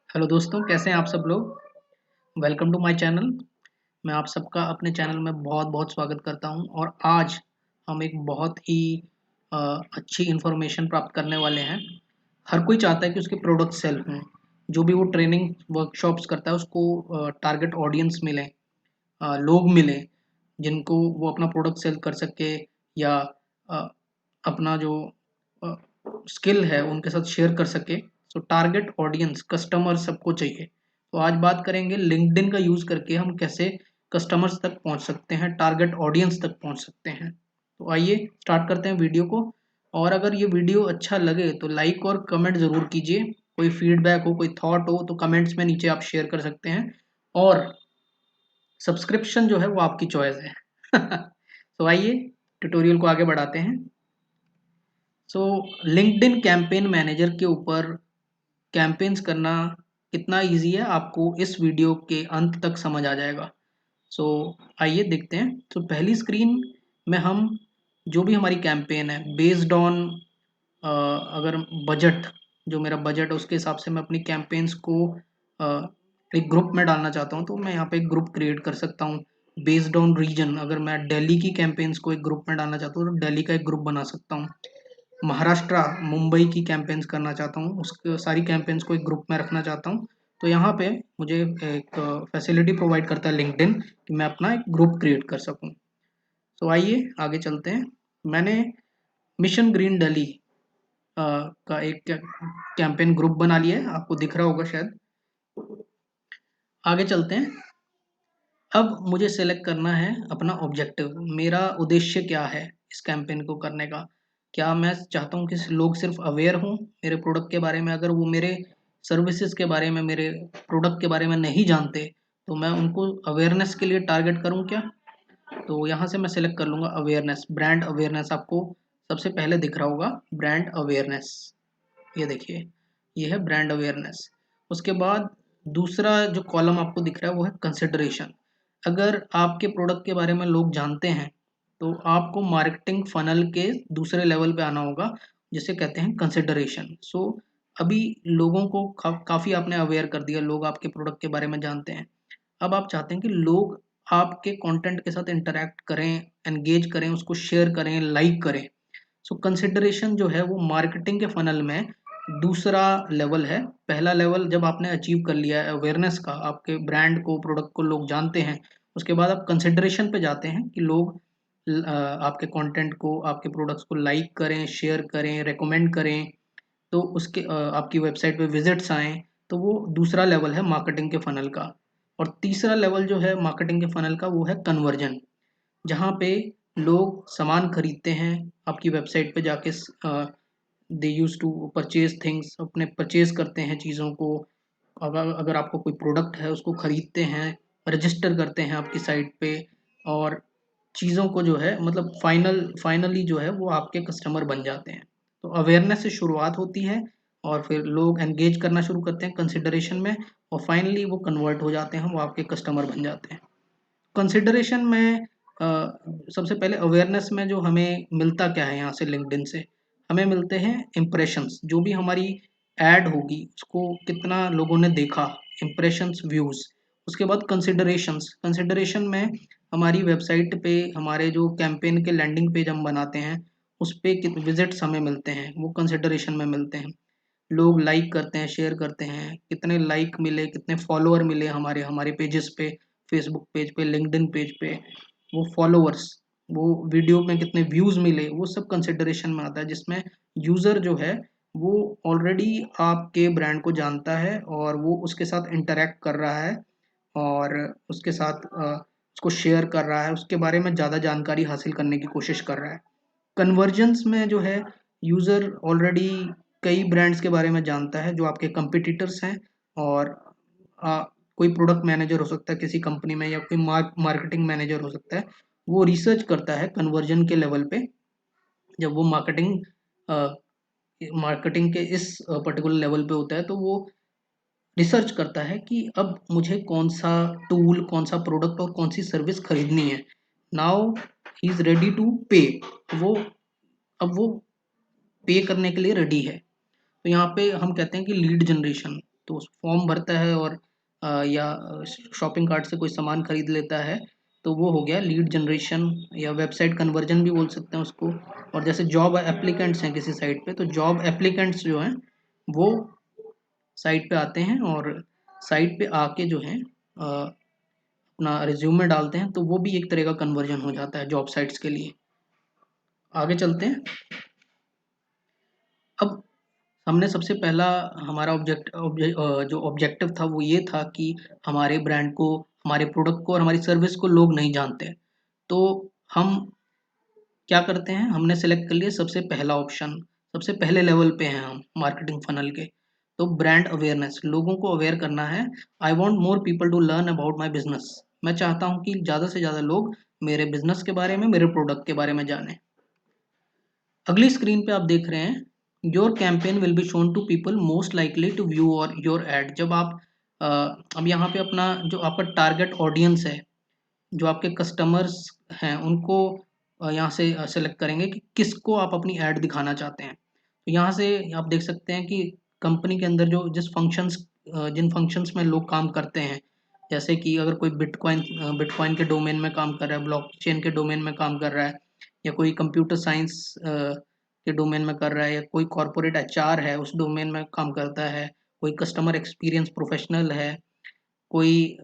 Hello दोस्तों, कैसे हैं आप सब लोग। Welcome to my channel. मैं आप सबका अपने चैनल में बहुत बहुत स्वागत करता हूं और आज हम एक बहुत ही अच्छी इन्फॉर्मेशन प्राप्त करने वाले हैं। हर कोई चाहता है कि उसके प्रोडक्ट सेल हों। जो भी वो ट्रेनिंग वर्कशॉप्स करता है उसको टारगेट ऑडियंस मिले, लोग मिले जिनको वो अपना प्रोडक्ट सेल कर सके या अ, अपना जो स्किल है उनके साथ शेयर कर सके। सो टारगेट ऑडियंस कस्टमर सबको चाहिए। तो आज बात करेंगे लिंक्डइन का यूज़ करके हम कैसे कस्टमर्स तक पहुंच सकते हैं, टारगेट ऑडियंस तक पहुंच सकते हैं। तो आइए स्टार्ट करते हैं वीडियो को। और अगर ये वीडियो अच्छा लगे तो लाइक और कमेंट ज़रूर कीजिए। कोई फीडबैक हो, कोई थॉट हो तो कमेंट्स में नीचे आप शेयर कर सकते हैं। और सब्सक्रिप्शन जो है वो आपकी चॉइस है। तो आइए ट्यूटोरियल को आगे बढ़ाते हैं। सो लिंक्डइन कैंपेन मैनेजर के ऊपर कैंपेन्स करना कितना इजी है आपको इस वीडियो के अंत तक समझ आ जाएगा। सो आइए देखते हैं। तो पहली स्क्रीन में हम जो भी हमारी कैंपेन है बेस्ड ऑन अगर बजट, जो मेरा बजट है उसके हिसाब से मैं अपनी कैंपेन्स को एक ग्रुप में डालना चाहता हूँ तो मैं यहाँ पे एक ग्रुप क्रिएट कर सकता हूँ। बेस्ड ऑन रीजन, अगर मैं दिल्ली की कैंपेन्स को एक ग्रुप में डालना चाहता हूँ तो दिल्ली का एक ग्रुप बना सकता हूँ। महाराष्ट्र, मुंबई की कैंपेन्स करना चाहता हूँ, उसके सारी कैंपेन्स को एक ग्रुप में रखना चाहता हूँ। तो यहाँ पे मुझे एक फैसिलिटी प्रोवाइड करता है लिंक्डइन कि मैं अपना एक ग्रुप क्रिएट कर सकूँ। तो आइए आगे चलते हैं। मैंने मिशन ग्रीन दिल्ली का एक कैंपेन ग्रुप बना लिया है, आपको दिख रहा होगा शायद। आगे चलते हैं। अब मुझे सेलेक्ट करना है अपना ऑब्जेक्टिव, मेरा उद्देश्य क्या है इस कैंपेन को करने का। क्या मैं चाहता हूँ कि लोग सिर्फ अवेयर हों मेरे प्रोडक्ट के बारे में, अगर वो मेरे सर्विसेज के बारे में, मेरे प्रोडक्ट के बारे में नहीं जानते तो मैं उनको अवेयरनेस के लिए टारगेट करूँ क्या। तो यहाँ से मैं सेलेक्ट कर लूँगा अवेयरनेस, ब्रांड अवेयरनेस। आपको सबसे पहले दिख रहा होगा ब्रांड अवेयरनेस, ये देखिए, ये है ब्रांड अवेयरनेस। उसके बाद दूसरा जो कॉलम आपको दिख रहा है वो है कंसिडरेशन। अगर आपके प्रोडक्ट के बारे में लोग जानते हैं तो आपको मार्केटिंग फनल के दूसरे लेवल पे आना होगा जिसे कहते हैं कंसिडरेशन। सो अभी लोगों को काफ़ी आपने अवेयर कर दिया, लोग आपके प्रोडक्ट के बारे में जानते हैं। अब आप चाहते हैं कि लोग आपके कंटेंट के साथ इंटरेक्ट करें, एंगेज करें, उसको शेयर करें, लाइक करें। सो कंसिडरेशन जो है वो मार्केटिंग के फनल में दूसरा लेवल है। पहला लेवल जब आपने अचीव कर लिया है अवेयरनेस का, आपके ब्रांड को, प्रोडक्ट को लोग जानते हैं, उसके बाद आप कंसिडरेशन पे जाते हैं कि लोग आपके कंटेंट को, आपके प्रोडक्ट्स को लाइक करें, शेयर करें, रेकमेंड करें। तो उसके आपकी वेबसाइट पे विजिट्स आएँ। तो वो दूसरा लेवल है मार्केटिंग के फनल का। और तीसरा लेवल जो है मार्केटिंग के फनल का वो है कन्वर्जन, जहाँ पे लोग सामान खरीदते हैं आपकी वेबसाइट पे जाके। दे यूज़ टू परचेज थिंग्स, अपने परचेज करते हैं चीज़ों को। अगर अगर आपको कोई प्रोडक्ट है उसको खरीदते हैं, रजिस्टर करते हैं आपकी साइट पे, और चीज़ों को जो है मतलब फाइनली जो है वो आपके कस्टमर बन जाते हैं। तो अवेयरनेस से शुरुआत होती है और फिर लोग एंगेज करना शुरू करते हैं कंसिडरेशन में, और फाइनली वो कन्वर्ट हो जाते हैं, वो आपके कस्टमर बन जाते हैं। कंसिडरेशन में सबसे पहले अवेयरनेस में जो हमें मिलता क्या है यहाँ से लिंक्डइन से, हमें मिलते हैं इम्प्रेशंस। जो भी हमारी ऐड होगी उसको कितना लोगों ने देखा, इम्प्रेशंस, व्यूज़। उसके बाद कंसिडरेशंस, कंसिडरेशन में हमारी वेबसाइट पे हमारे जो कैंपेन के लैंडिंग पेज हम बनाते हैं उस पे कितने विजिट्स हमें मिलते हैं, वो कंसिडरेशन में मिलते हैं। लोग लाइक करते हैं, शेयर करते हैं, कितने लाइक मिले, कितने फॉलोअर मिले हमारे हमारे पेजेस पे, फेसबुक पेज पे, लिंक्डइन पेज पे, वो फॉलोअर्स, वो वीडियो में कितने व्यूज़ मिले, वो सब कंसिडरेशन में आता है। जिसमें यूज़र जो है वो ऑलरेडी आपके ब्रांड को जानता है और वो उसके साथ इंटरेक्ट कर रहा है और उसके साथ उसको शेयर कर रहा है, उसके बारे में ज़्यादा जानकारी हासिल करने की कोशिश कर रहा है। कन्वर्जेंस में जो है यूज़र ऑलरेडी कई ब्रांड्स के बारे में जानता है जो आपके कंपिटिटर्स हैं। और आ, कोई प्रोडक्ट मैनेजर हो सकता है किसी कंपनी में, या कोई मार्केटिंग मैनेजर हो सकता है, वो रिसर्च करता है कन्वर्जन के लेवल पे। जब वो मार्केटिंग के इस पर्टिकुलर लेवल पे होता है तो वो रिसर्च करता है कि अब मुझे कौन सा टूल, कौन सा प्रोडक्ट और कौन सी सर्विस खरीदनी है। Now he is ready to pay. वो अब वो पे करने के लिए रेडी है। तो यहाँ पे हम कहते हैं कि लीड जनरेशन, तो फॉर्म भरता है और या शॉपिंग कार्ट से कोई सामान खरीद लेता है, तो वो हो गया लीड जनरेशन या वेबसाइट कन्वर्जन भी बोल सकते हैं उसको। और जैसे जॉब एप्लीकेंट्स हैं किसी साइट पे, तो जॉब एप्लीकेंट्स जो हैं वो साइट पे आते हैं और साइट पे आके जो है अपना रिज्यूमे डालते हैं, तो वो भी एक तरह का कन्वर्जन हो जाता है जॉब साइट्स के लिए। आगे चलते हैं। अब हमने सबसे पहला हमारा जो ऑब्जेक्टिव था वो ये था कि हमारे ब्रांड को, हमारे प्रोडक्ट को और हमारी सर्विस को लोग नहीं जानते। तो हम क्या करते हैं, हमने सेलेक्ट कर लिया सबसे पहला ऑप्शन, सबसे पहले लेवल पे हैं हम मार्केटिंग फनल के। तो ब्रांड अवेयरनेस, लोगों को अवेयर करना है। I want more people to learn about my business. मैं चाहता हूँ कि ज़्यादा से ज़्यादा लोग मेरे बिजनेस के बारे में, मेरे प्रोडक्ट के बारे में जाने। अगली स्क्रीन पे आप देख रहे हैं your campaign will be shown to people most likely to view और योर एड। जब आप अब यहाँ पे अपना जो आपका टारगेट ऑडियंस है, जो आपके कस्टमर्स हैं, उनको यहाँ से सेलेक्ट करेंगे कि किसको आप अपनी ऐड दिखाना चाहते हैं। तो यहाँ से आप देख सकते हैं कि कंपनी के अंदर जो जिन फंक्शंस में लोग काम करते हैं, जैसे कि अगर कोई बिटकॉइन के डोमेन में काम कर रहा है, ब्लॉकचेन के डोमेन में काम कर रहा है, या कोई कंप्यूटर साइंस के डोमेन में कर रहा है, या कोई कॉरपोरेट एचआर है उस डोमेन में काम करता है, कोई कस्टमर एक्सपीरियंस प्रोफेशनल है, कोई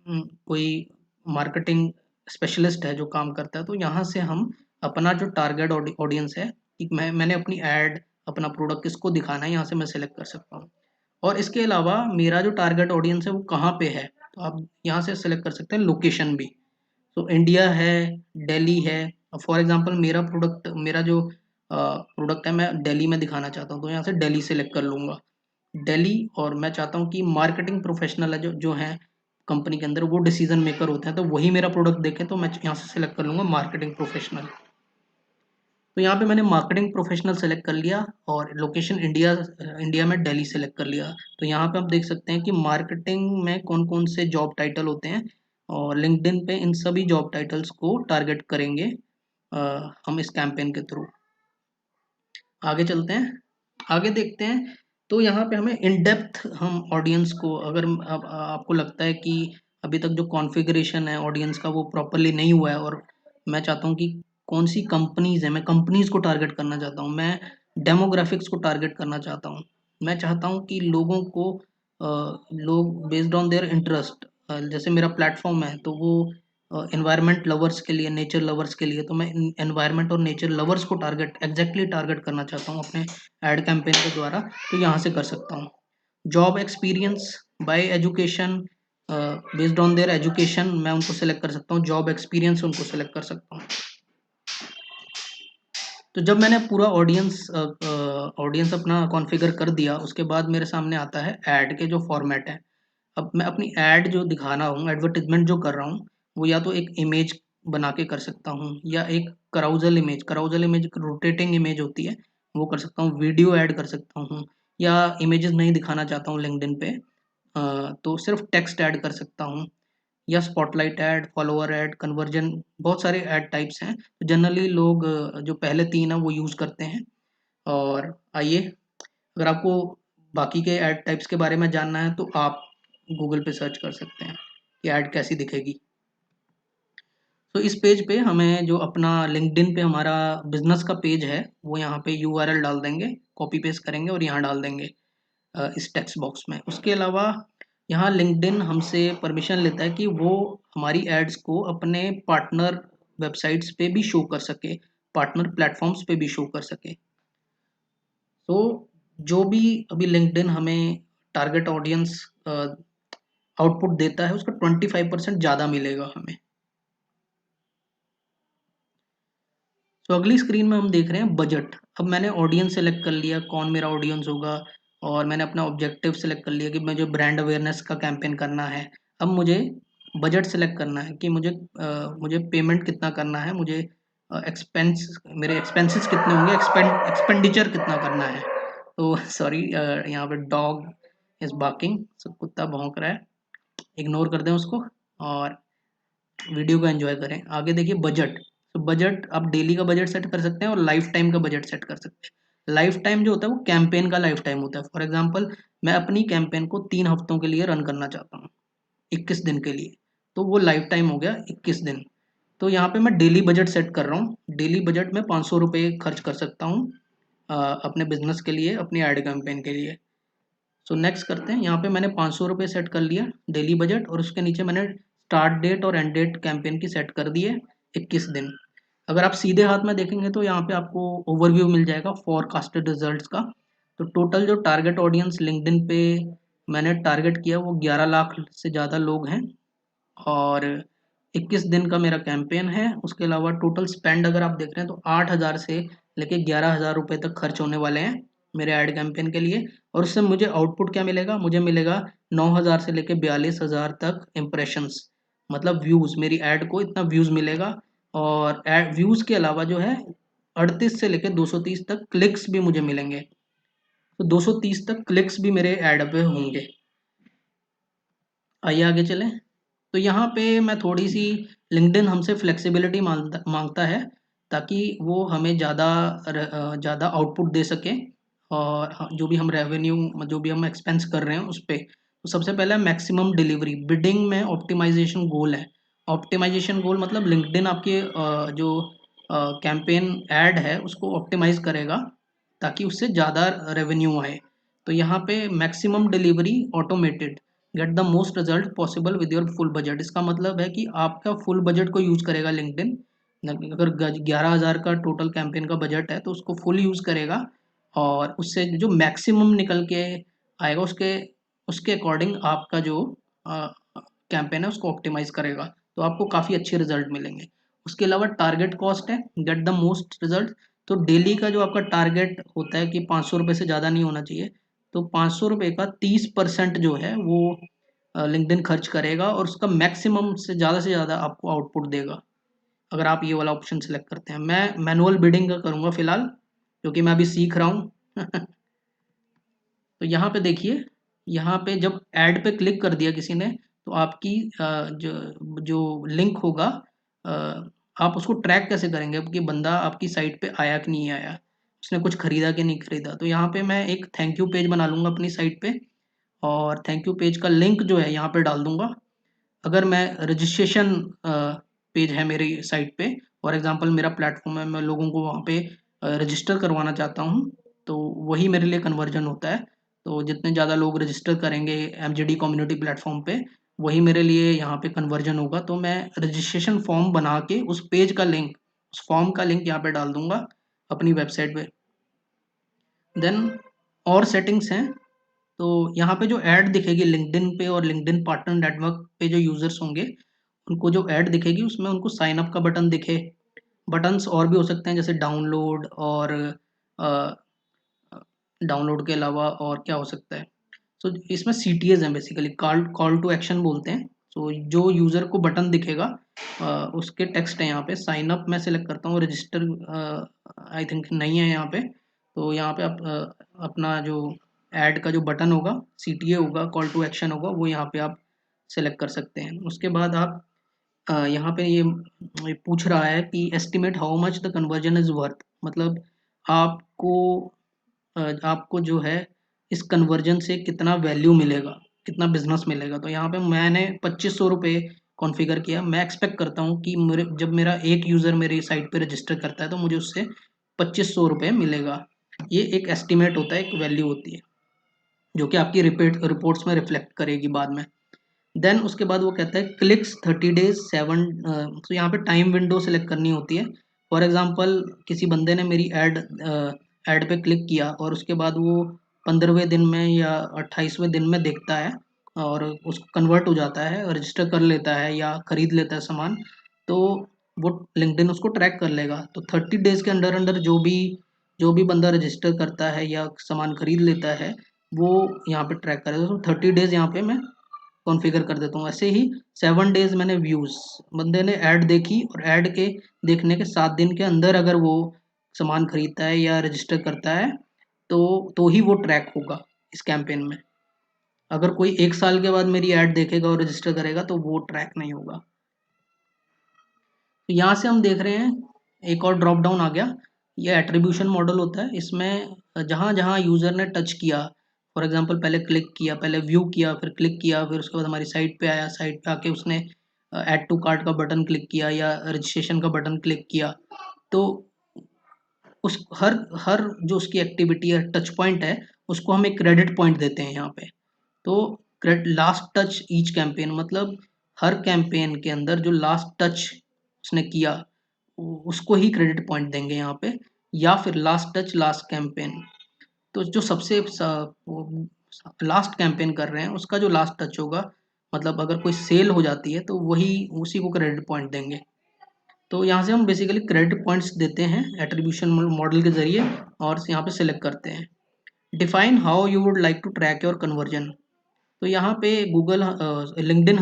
कोई मार्केटिंग स्पेशलिस्ट है जो काम करता है। तो यहाँ से हम अपना जो टारगेट ऑडियंस है कि मैंने अपनी ऐड, अपना प्रोडक्ट किसको दिखाना है, यहाँ से मैं सेलेक्ट कर सकता हूँ। और इसके अलावा मेरा जो टारगेट ऑडियंस है वो कहाँ पे है, तो आप यहाँ से सेलेक्ट कर सकते हैं लोकेशन भी। तो इंडिया है, दिल्ली है। फॉर एग्जांपल मेरा जो प्रोडक्ट है मैं दिल्ली में दिखाना चाहता हूँ, तो यहाँ से दिल्ली सेलेक्ट कर लूँगा, दिल्ली। और मैं चाहता हूँ कि मार्केटिंग प्रोफेशनल है जो जो हैं कंपनी के अंदर, वो डिसीजन मेकर होते हैं, तो वही मेरा प्रोडक्ट देखें, तो मैं यहाँ से सिलेक्ट कर लूँगा मार्केटिंग प्रोफेशनल। तो यहाँ पे मैंने मार्केटिंग प्रोफेशनल सेलेक्ट कर लिया और लोकेशन इंडिया में दिल्ली सेलेक्ट कर लिया। तो यहाँ पे आप देख सकते हैं कि मार्केटिंग में कौन कौन से जॉब टाइटल होते हैं, और लिंक्डइन पे इन सभी जॉब टाइटल्स को टारगेट करेंगे हम इस कैंपेन के थ्रू। आगे चलते हैं, आगे देखते हैं। तो यहाँ पे हमें इन डेप्थ हम ऑडियंस को, अगर आपको लगता है कि अभी तक जो कॉन्फ़िगरेशन है ऑडियंस का वो प्रॉपरली नहीं हुआ है, और मैं चाहता हूँ कि कौन सी कंपनीज़ हैं, मैं कंपनीज़ को टारगेट करना चाहता हूँ, मैं डेमोग्राफिक्स को टारगेट करना चाहता हूँ। मैं चाहता हूँ कि लोगों को लोग बेस्ड ऑन देयर इंटरेस्ट, जैसे मेरा प्लेटफॉर्म है तो वो एनवायरनमेंट लवर्स के लिए, नेचर लवर्स के लिए, तो मैं एनवायरनमेंट और नेचर लवर्स को एग्जैक्टली टारगेट करना चाहता हूँ अपने एड कैंपेन के द्वारा। तो यहाँ से कर सकता हूँ। Job experience by education, based on their education मैं उनको सेलेक्ट कर सकता हूँ, जॉब एक्सपीरियंस उनको सेलेक्ट कर सकता हूँ। तो जब मैंने पूरा ऑडियंस अपना कॉन्फ़िगर कर दिया, उसके बाद मेरे सामने आता है ऐड के जो फॉर्मेट है। अब मैं अपनी ऐड जो दिखा रहा हूँ, एडवर्टाइजमेंट जो कर रहा हूँ, वो या तो एक इमेज बना के कर सकता हूँ, या एक कराउजल इमेज एक रोटेटिंग इमेज होती है, वो कर सकता हूँ, वीडियो ऐड कर सकता हूँ, या इमेजेस नहीं दिखाना चाहता हूँ लिंक्डइन पे, तो सिर्फ टेक्स्ट ऐड कर सकता हूँ, या spotlight add, follower add, conversion, बहुत सारे ऐड टाइप्स हैं। तो जनरली लोग जो पहले 3 हैं वो यूज़ करते हैं। और आइए, अगर आपको बाकी के ऐड टाइप्स के बारे में जानना है तो आप गूगल पे सर्च कर सकते हैं कि ऐड कैसी दिखेगी। तो इस पेज पे हमें जो अपना लिंक्डइन पे हमारा बिजनेस का पेज है, वो यहाँ पे यूआरएल डाल देंगे, कॉपी पेस्ट करेंगे और यहाँ डाल देंगे इस टेक्स्ट बॉक्स में। उसके अलावा यहाँ लिंक्डइन हमसे परमिशन लेता है कि वो हमारी एड्स को अपने पार्टनर वेबसाइट्स पे भी शो कर सके, पार्टनर प्लेटफॉर्म्स पे भी शो कर सके। तो जो भी अभी लिंक्डइन हमें टारगेट ऑडियंस आउटपुट देता है, उसका 25% ज़्यादा मिलेगा हमें। तो अगली स्क्रीन में हम देख रहे हैं बजट। अब मैंने ऑडियंस सेलेक्ट कर लिया, कौन मेरा ऑडियंस होगा, और मैंने अपना ऑब्जेक्टिव सेलेक्ट कर लिया कि मुझे ब्रांड अवेयरनेस का कैंपेन करना है। अब मुझे बजट सेलेक्ट करना है कि मुझे पेमेंट कितना करना है, मुझे मेरे एक्सपेंसेस कितने होंगे, एक्सपेंडिचर कितना करना है। तो सॉरी, यहाँ पे डॉग इज बार्किंग, कुत्ता भौंक रहा है, इग्नोर कर दें उसको और वीडियो को एंजॉय करें। आगे देखिए बजट। तो बजट आप डेली का बजट सेट कर सकते हैं और लाइफ टाइम का बजट सेट कर सकते हैं। लाइफ टाइम जो होता है वो कैंपेन का लाइफ टाइम होता है। फॉर एग्जांपल मैं अपनी कैंपेन को 3 हफ्तों के लिए रन करना चाहता हूँ, 21 दिन के लिए, तो वो लाइफ टाइम हो गया 21 दिन। तो यहाँ पे मैं डेली बजट सेट कर रहा हूँ। डेली बजट में 500 रुपये खर्च कर सकता हूँ अपने बिजनेस के लिए, अपनी एड कैंपेन के लिए। सो नेक्स्ट करते हैं, यहाँ पे मैंने 500 रुपये सेट कर लिया डेली बजट, और उसके नीचे मैंने स्टार्ट डेट और एंड डेट कैंपेन की सेट कर दी है 21 दिन। अगर आप सीधे हाथ में देखेंगे तो यहाँ पे आपको ओवरव्यू मिल जाएगा फोरकास्टेड रिजल्ट्स का। तो टोटल जो टारगेट ऑडियंस लिंक्डइन पे मैंने टारगेट किया वो 11 लाख से ज़्यादा लोग हैं, और 21 दिन का मेरा कैंपेन है। उसके अलावा टोटल स्पेंड अगर आप देख रहे हैं तो 8,000 से लेके 11,000 रुपये तक खर्च होने वाले हैं मेरे ऐड कैंपेन के लिए। और उससे मुझे आउटपुट क्या मिलेगा, मुझे मिलेगा 9,000 से लेके 42,000 तक इम्प्रेशंस, मतलब व्यूज़, मेरी ऐड को इतना व्यूज़ मिलेगा। और व्यूज़ के अलावा जो है 38 से लेके 230 तक क्लिक्स भी मुझे मिलेंगे। तो 230 तक क्लिक्स भी मेरे ऐड पे होंगे। आइए आगे चलें। तो यहाँ पे मैं थोड़ी सी, लिंक्डइन हमसे फ्लेक्सिबिलिटी मांगता है ताकि वो हमें ज़्यादा आउटपुट दे सके, और जो भी हम रेवेन्यू, जो भी हम एक्सपेंस कर रहे हैं उस पर। तो सबसे पहला मैक्सिमम डिलीवरी, बिडिंग में ऑप्टिमाइजेशन गोल है। ऑप्टिमाइजेशन गोल मतलब लिंक्डइन आपके जो कैंपेन ऐड है उसको ऑप्टिमाइज करेगा ताकि उससे ज़्यादा रेवेन्यू आए। तो यहाँ पे maximum delivery automated, get the most result possible with your full budget. इसका मतलब है कि आपका फुल बजट को यूज करेगा लिंक्डइन। अगर 11,000 का टोटल कैंपेन का बजट है तो उसको फुल यूज करेगा, और उससे जो मैक्सिमम निकल के आएगा उसके उसके अकॉर्डिंग आपका जो कैंपेन है उसको ऑप्टिमाइज करेगा। तो आपको काफ़ी अच्छे रिजल्ट मिलेंगे। उसके अलावा टारगेट कॉस्ट है, गेट द मोस्ट रिजल्ट। तो डेली का जो आपका टारगेट होता है कि 500 रुपये से ज़्यादा नहीं होना चाहिए, तो 500 रुपये का 30% जो है वो लिंक्डइन खर्च करेगा, और उसका मैक्सिमम से ज़्यादा आपको आउटपुट देगा अगर आप ये वाला ऑप्शन सेलेक्ट करते हैं। मैं मैनुअल बिडिंग का करूँगा फिलहाल, क्योंकि मैं अभी सीख रहा हूँ। तो यहाँ पे देखिए, यहाँ पे जब ऐड पे क्लिक कर दिया किसी ने तो आपकी जो लिंक होगा, अ, आप उसको ट्रैक कैसे करेंगे कि बंदा आपकी साइट पे आया कि नहीं आया, उसने कुछ खरीदा कि नहीं खरीदा। तो यहाँ पे मैं एक थैंक यू पेज बना लूँगा अपनी साइट पे, और थैंक यू पेज का लिंक जो है यहाँ पे डाल दूँगा। अगर मैं रजिस्ट्रेशन पेज है मेरी साइट पे, फॉर एग्जांपल मेरा प्लेटफॉर्म है, मैं लोगों को वहाँ पे रजिस्टर करवाना चाहता हूँ, तो वही मेरे लिए कन्वर्जन होता है। तो जितने ज़्यादा लोग रजिस्टर करेंगे एमजीडी कम्युनिटी प्लेटफॉर्म पे, वही मेरे लिए यहाँ पे कन्वर्जन होगा। तो मैं रजिस्ट्रेशन फॉर्म बना के उस पेज का लिंक, उस फॉर्म का लिंक यहाँ पे डाल दूंगा अपनी वेबसाइट पे। देन और सेटिंग्स हैं, तो यहाँ पे जो ऐड दिखेगी लिंक्डइन पे और लिंक्डइन पार्टनर नेटवर्क पे जो यूजर्स होंगे उनको जो ऐड दिखेगी उसमें उनको साइन अप का बटन दिखे। बटन्स और भी हो सकते हैं जैसे डाउनलोड, और डाउनलोड के अलावा और क्या हो सकता है। सो इसमें CTAs हैं, बेसिकली कॉल टू एक्शन बोलते हैं। सो जो यूज़र को बटन दिखेगा उसके टेक्स्ट है यहाँ पे। साइन अप मैं सिलेक्ट करता हूँ, रजिस्टर आई थिंक नहीं है यहाँ पे। तो यहाँ पे आप अपना जो ऐड का जो बटन होगा, CTA होगा, कॉल टू एक्शन होगा, वो यहाँ पे आप सेलेक्ट कर सकते हैं। उसके बाद आप यहाँ पे ये पूछ रहा है कि estimate how much the conversion is worth, मतलब आपको आपको जो है इस कन्वर्जन से कितना वैल्यू मिलेगा, कितना बिजनेस मिलेगा। तो यहाँ पे मैंने 2500 रुपये कॉन्फ़िगर किया। मैं एक्सपेक्ट करता हूँ कि जब मेरा एक यूज़र मेरी साइट पे रजिस्टर करता है तो मुझे उससे 2500 रुपये मिलेगा। ये एक एस्टिमेट होता है, एक वैल्यू होती है जो कि आपकी रिपोर्ट्स में रिफ्लेक्ट करेगी बाद में। देन उसके बाद वो कहता है क्लिक्स 30 डेज 7। तो यहाँ पे टाइम विंडो सेलेक्ट करनी होती है। फॉर एग्जांपल किसी बंदे ने मेरी ऐड पे क्लिक किया और उसके बाद वो 15वें दिन में या 28वें दिन में देखता है और उसको कन्वर्ट हो जाता है, रजिस्टर कर लेता है या खरीद लेता है सामान, तो वो लिंक्डइन उसको ट्रैक कर लेगा। तो 30 डेज के अंदर अंदर जो भी बंदा रजिस्टर करता है या सामान खरीद लेता है वो यहाँ पे ट्रैक करेगा। तो 30 डेज यहाँ पे मैं कॉन्फ़िगर कर देता हूँ। ऐसे ही 7 डेज मैंने व्यूज़, बंदे ने ऐड देखी और ऐड के देखने के 7 दिन के अंदर अगर वो सामान खरीदता है या रजिस्टर करता है तो ही वो ट्रैक होगा इस कैंपेन में। अगर कोई 1 साल के बाद मेरी ऐड देखेगा और रजिस्टर करेगा तो वो ट्रैक नहीं होगा। तो यहाँ से हम देख रहे हैं एक और ड्रॉप डाउन आ गया। ये एट्रीब्यूशन मॉडल होता है। इसमें जहाँ जहाँ यूज़र ने टच किया, फॉर एग्जांपल पहले क्लिक किया, पहले व्यू किया, फिर क्लिक किया, फिर उसके बाद हमारी साइट पे आया, साइट पे आके उसने ऐड टू कार्ट का बटन क्लिक किया या रजिस्ट्रेशन का बटन क्लिक किया, तो उस हर हर जो उसकी एक्टिविटी है, टच पॉइंट है, उसको हम एक क्रेडिट पॉइंट देते हैं यहाँ पे। तो लास्ट टच ईच कैंपेन, मतलब हर कैंपेन के अंदर जो लास्ट टच उसने किया उसको ही क्रेडिट पॉइंट देंगे यहाँ पे, या फिर लास्ट टच लास्ट कैंपेन। तो जो सबसे लास्ट कैंपेन कर रहे हैं उसका जो लास्ट टच होगा, मतलब अगर कोई सेल हो जाती है तो वही उसी को क्रेडिट पॉइंट देंगे। तो यहाँ से हम बेसिकली क्रेडिट पॉइंट्स देते हैं एट्रीब्यूशन मॉडल के जरिए, और यहाँ पे सिलेक्ट करते हैं define how you would like to track your conversion. तो यहाँ पे लिंक्डइन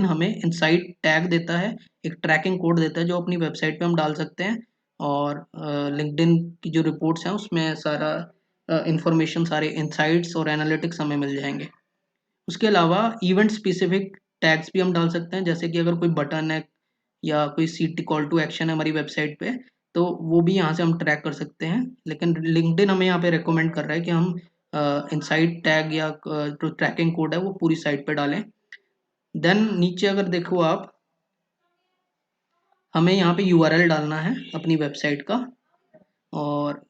हमें इनसाइट टैग देता है, एक ट्रैकिंग कोड देता है जो अपनी वेबसाइट पे हम डाल सकते हैं, और लिंक्डइन की जो रिपोर्ट्स हैं उसमें सारा इंफॉर्मेशन, सारे इंसाइट्स और एनालिटिक्स हमें मिल जाएंगे। उसके अलावा इवेंट स्पेसिफिक टैग्स भी हम डाल सकते हैं, जैसे कि अगर कोई बटन है या कोई सीटी कॉल टू एक्शन है हमारी वेबसाइट पे, तो वो भी यहाँ से हम ट्रैक कर सकते हैं। लेकिन लिंक्डइन हमें यहाँ पे रेकमेंड कर रहा है कि हम इनसाइड टैग या जो ट्रैकिंग कोड है वो पूरी साइट पे डालें। देन नीचे अगर देखो आप, हमें यहाँ पे यूआरएल डालना है अपनी वेबसाइट का, और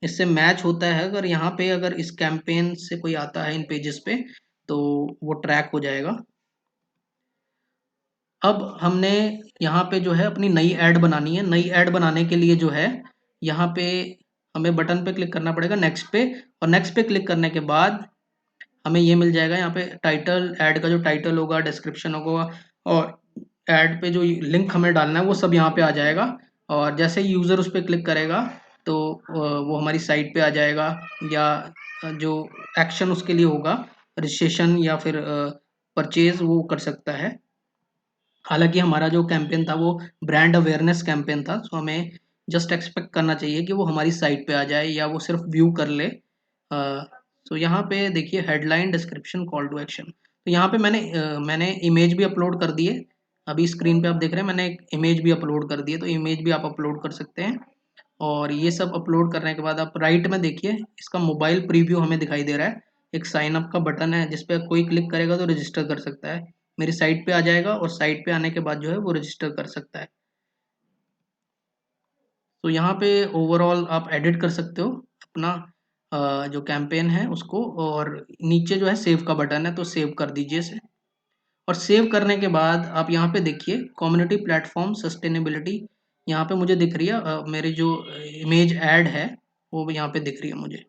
इससे मैच होता है अगर यहाँ पे अगर इस कैंपेन से कोई आता है इन पेजेस पे, तो वो ट्रैक हो जाएगा। अब हमने यहाँ पे जो है अपनी नई ऐड बनानी है। नई ऐड बनाने के लिए जो है यहाँ पे हमें बटन पे क्लिक करना पड़ेगा, नेक्स्ट पे, और नेक्स्ट पे क्लिक करने के बाद हमें ये मिल जाएगा यहाँ पे टाइटल, ऐड का जो टाइटल होगा, डिस्क्रिप्शन होगा, और ऐड पे जो लिंक हमें डालना है वो सब यहाँ पे आ जाएगा। और जैसे ही यूज़र उस पर क्लिक करेगा तो वो हमारी साइट पे आ जाएगा, या जो एक्शन उसके लिए होगा, रजिस्ट्रेशन या फिर परचेज, वो कर सकता है। हालांकि हमारा जो कैंपेन था वो ब्रांड अवेयरनेस कैंपेन था, तो हमें जस्ट एक्सपेक्ट करना चाहिए कि वो हमारी साइट पे आ जाए या वो सिर्फ व्यू कर ले। तो यहाँ पे देखिए headline, description, call to action. तो यहाँ पे मैंने इमेज भी अपलोड कर दी है। अभी स्क्रीन पे आप देख रहे हैं मैंने एक इमेज भी अपलोड कर दी है, तो इमेज भी आप अपलोड कर सकते हैं। और ये सब अपलोड करने के बाद आप राइट में देखिए इसका मोबाइल प्रीव्यू हमें दिखाई दे रहा है। एक साइन अप का बटन है जिस पे कोई क्लिक करेगा तो रजिस्टर कर सकता है, मेरी साइट पे आ जाएगा, और साइट पे आने के बाद जो है वो रजिस्टर कर सकता है। तो यहाँ पे ओवरऑल आप एडिट कर सकते हो अपना जो कैंपेन है उसको, और नीचे जो है सेव का बटन है तो सेव कर दीजिए इसे। और सेव करने के बाद आप यहाँ पे देखिए कम्युनिटी प्लेटफॉर्म सस्टेनेबिलिटी, यहाँ पे मुझे दिख रही है मेरी जो इमेज ऐड है वो यहाँ पे दिख रही है मुझे।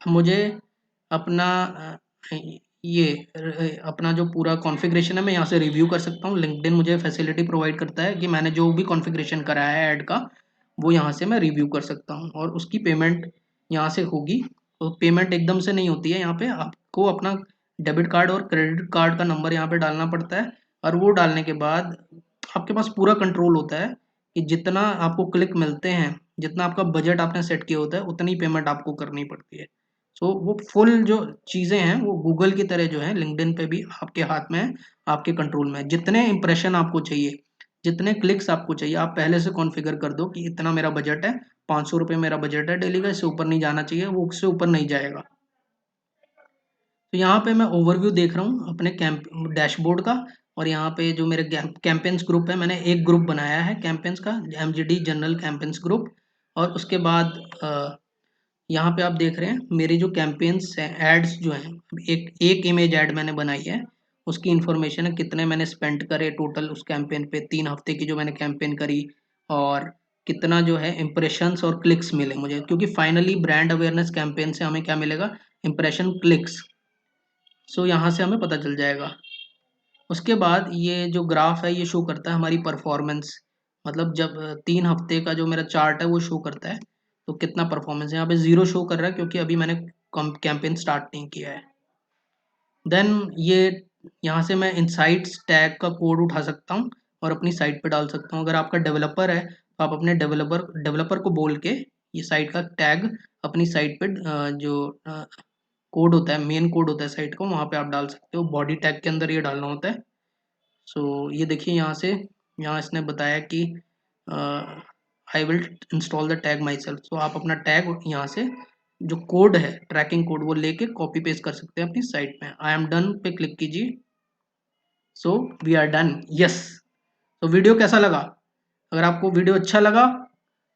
मुझे अपना ये अपना जो पूरा कॉन्फ़िगरेशन है मैं यहाँ से रिव्यू कर सकता हूँ। लिंक्डइन मुझे फैसिलिटी प्रोवाइड करता है कि मैंने जो भी कॉन्फ़िगरेशन कराया है ऐड का, वो यहाँ से मैं रिव्यू कर सकता हूँ, और उसकी पेमेंट यहाँ से होगी। तो पेमेंट एकदम से नहीं होती है, यहाँ पे आपको अपना डेबिट कार्ड और क्रेडिट कार्ड का नंबर यहाँ पे डालना पड़ता है, और वो डालने के बाद आपके पास पूरा कंट्रोल होता है कि जितना आपको क्लिक मिलते हैं, जितना आपका बजट आपने सेट किया होता है, उतनी पेमेंट आपको करनी पड़ती है। सो वो फुल जो चीज़ें हैं वो गूगल की तरह जो है लिंक्डइन पे भी आपके हाथ में है, आपके कंट्रोल में है। जितने इंप्रेशन आपको चाहिए, जितने क्लिक्स आपको चाहिए, आप पहले से कॉन्फ़िगर कर दो कि इतना मेरा बजट है, 500 रुपये मेरा बजट है डेली का, इससे ऊपर नहीं जाना चाहिए, वो उससे ऊपर नहीं जाएगा। तो यहाँ पे मैं ओवरव्यू देख रहा हूँ अपने कैंप डैशबोर्ड का, और यहाँ पे जो मेरे कैंपेन्स ग्रुप है, मैंने एक ग्रुप बनाया है कैंपेन्स का, MGD जनरल कैंपेन्स ग्रुप। और उसके बाद यहाँ पे आप देख रहे हैं मेरी जो कैंपेन्स हैं, एड्स जो हैं, एक एक इमेज ऐड मैंने बनाई है, उसकी इन्फॉर्मेशन है कितने मैंने स्पेंड करे टोटल उस कैंपेन पे, 3 हफ्ते की जो मैंने कैंपेन करी, और कितना जो है इम्प्रेशंस और क्लिक्स मिले मुझे, क्योंकि फाइनली ब्रांड अवेयरनेस कैंपेन से हमें क्या मिलेगा, इम्प्रेशन, क्लिक्स। सो यहाँ से हमें पता चल जाएगा। उसके बाद ये जो ग्राफ है ये शो करता है हमारी परफॉर्मेंस, मतलब जब 3 हफ्ते का जो मेरा चार्ट है वो शो करता है तो कितना परफॉर्मेंस है। यहाँ पे 0 शो कर रहा है क्योंकि अभी मैंने कैंपेन स्टार्ट नहीं किया है। देन ये यहाँ से मैं इनसाइट्स टैग का कोड उठा सकता हूँ और अपनी साइट पे डाल सकता हूँ। अगर आपका डेवलपर है तो आप अपने डेवलपर को बोल के ये साइट का टैग अपनी साइट पे जो कोड होता है, मेन कोड होता है साइट का, वहाँ पे आप डाल सकते हो। बॉडी टैग के अंदर ये डालना होता है। सो ये देखिए यहाँ से, यहाँ इसने बताया कि I will install the tag myself. सो आप अपना टैग यहाँ से जो कोड है, ट्रैकिंग कोड, वो लेके कॉपी पेस्ट कर सकते हैं अपनी साइट में। आई एम डन पे क्लिक कीजिए। So we are done, yes. तो वीडियो कैसा लगा? अगर आपको वीडियो अच्छा लगा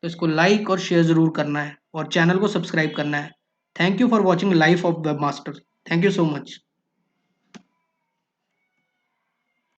तो इसको लाइक और शेयर ज़रूर करना है और चैनल को सब्सक्राइब करना है। Thank you for watching life of web master. Thank you so much.